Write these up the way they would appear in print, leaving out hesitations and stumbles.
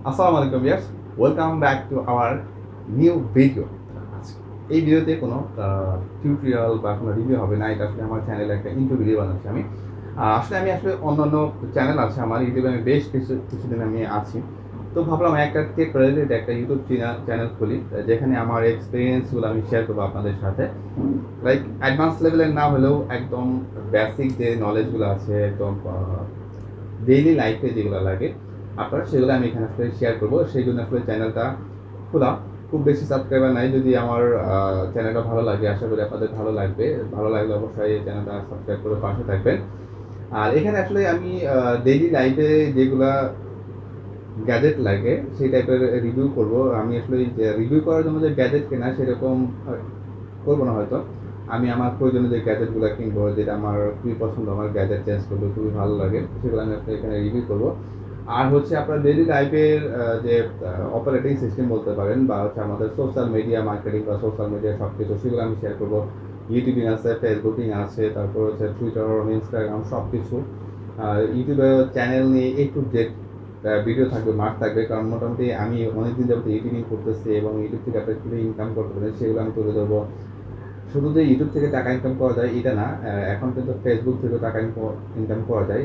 আসসালামু আলাইকুম viewers, welcome back to our new video. এই ভিডিওতে কোনো টিউটোরিয়াল বা কোনো রিভিউ হবে না। এটা আসলে আমার চ্যানেলে একটা ইন্ট্রো ভিডিও বানাচ্ছি আমি। আসলে অন্যান্য চ্যানেল আছে আমার ইউটিউবে, আমি বেশ কিছুদিন আমি আছি। তো ভাবলাম একটা টেক রিলেটেড একটা ইউটিউব চ্যানেল খুলি, যেখানে আমার এক্সপিরিয়েন্সগুলো আমি শেয়ার করবো আপনাদের সাথে। লাইক অ্যাডভান্স লেভেলের না হলেও একদম বেসিক যে নলেজগুলো আছে, একদম ডেইলি লাইফে যেগুলো লাগে আপনার, সেগুলো আমি এখানে আসলে শেয়ার করবো। সেই জন্য আসলে চ্যানেলটা খোলা। খুব বেশি সাবস্ক্রাইবার নাই। যদি আমার চ্যানেলটা ভালো লাগে, আশা করি আপনাদের ভালো লাগবে। ভালো লাগলে অবশ্যই এই চ্যানেলটা সাবস্ক্রাইব করে পাশে থাকবেন। আর এখানে আসলে আমি ডেইলি লাইফে যেগুলা গ্যাজেট লাগে সেই টাইপের রিভিউ করব। আমি আসলে রিভিউ করার জন্য যে গ্যাজেট কেনা সেরকম করবো না হয়তো। আমি আমার প্রয়োজনীয় যে গ্যাজেটগুলো কিনবো, যেটা আমার খুবই পছন্দ, আমার গ্যাজেট চেঞ্জ করতে খুবই ভালো লাগে, সেগুলো আমি আসলে এখানে রিভিউ করবো। আর হচ্ছে আপনার ডেইলি লাইফের যে অপারেটিং সিস্টেম বলতে পারেন, বা হচ্ছে আমাদের সোশ্যাল মিডিয়া মার্কেটিং বা সোশ্যাল মিডিয়া সব কিছু, সেগুলো আমি শেয়ার করবো। ইউটিউবিং আছে, ফেসবুকিং আছে, তারপর হচ্ছে টুইটার, ইনস্টাগ্রাম, সব কিছু। ইউটিউবে চ্যানেল নিয়ে টু জেড ভিডিও থাকবে, মার্ক থাকবে। কারণ মোটামুটি আমি অনেকদিন যাবত ইউটিউবিং করতেছি এবং ইউটিউব থেকে আপনার কীভাবে ইনকাম করতে পারেন সেগুলো আমি তুলে ধরবো। শুধু যে ইউটিউব থেকে টাকা ইনকাম করা যায় এটা না, এখন কিন্তু ফেসবুক থেকেও টাকা ইনকাম করা যায়।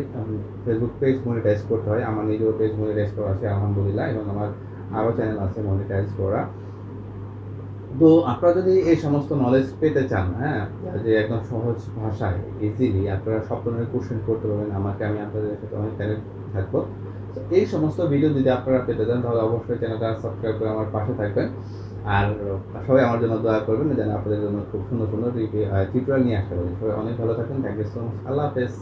ফেসবুক পেজ মনিটাইজ করতে হয়। আমার নিজেরও পেজ মনিটাইজ করা আছে আলহামদুলিল্লাহ, এবং আমার আরও চ্যানেল আছে মনিটাইজ করা। তো আপনারা যদি এই সমস্ত নলেজ পেতে চান, হ্যাঁ, যে একদম সহজ ভাষায় ইজিলি আপনারা সব ধরনের কোশ্চেন করতে পারবেন আমাকে, আমি আপনাদের সাথে অনেক চ্যানেল থাকবো। তো এই সমস্ত ভিডিও যদি আপনারা পেতে চান, তাহলে অবশ্যই চ্যানেলটা সাবস্ক্রাইব করে আমার পাশে থাকবেন। আর সবাই আমার জন্য দোয়া করবেন, যেন আপনাদের জন্য খুব সুন্দর সুন্দর টিউটোরিয়াল নিয়ে আসতে পারি। সবাই অনেক ভালো থাকবেন। Thank you so much. আল্লাহ হাফেজ।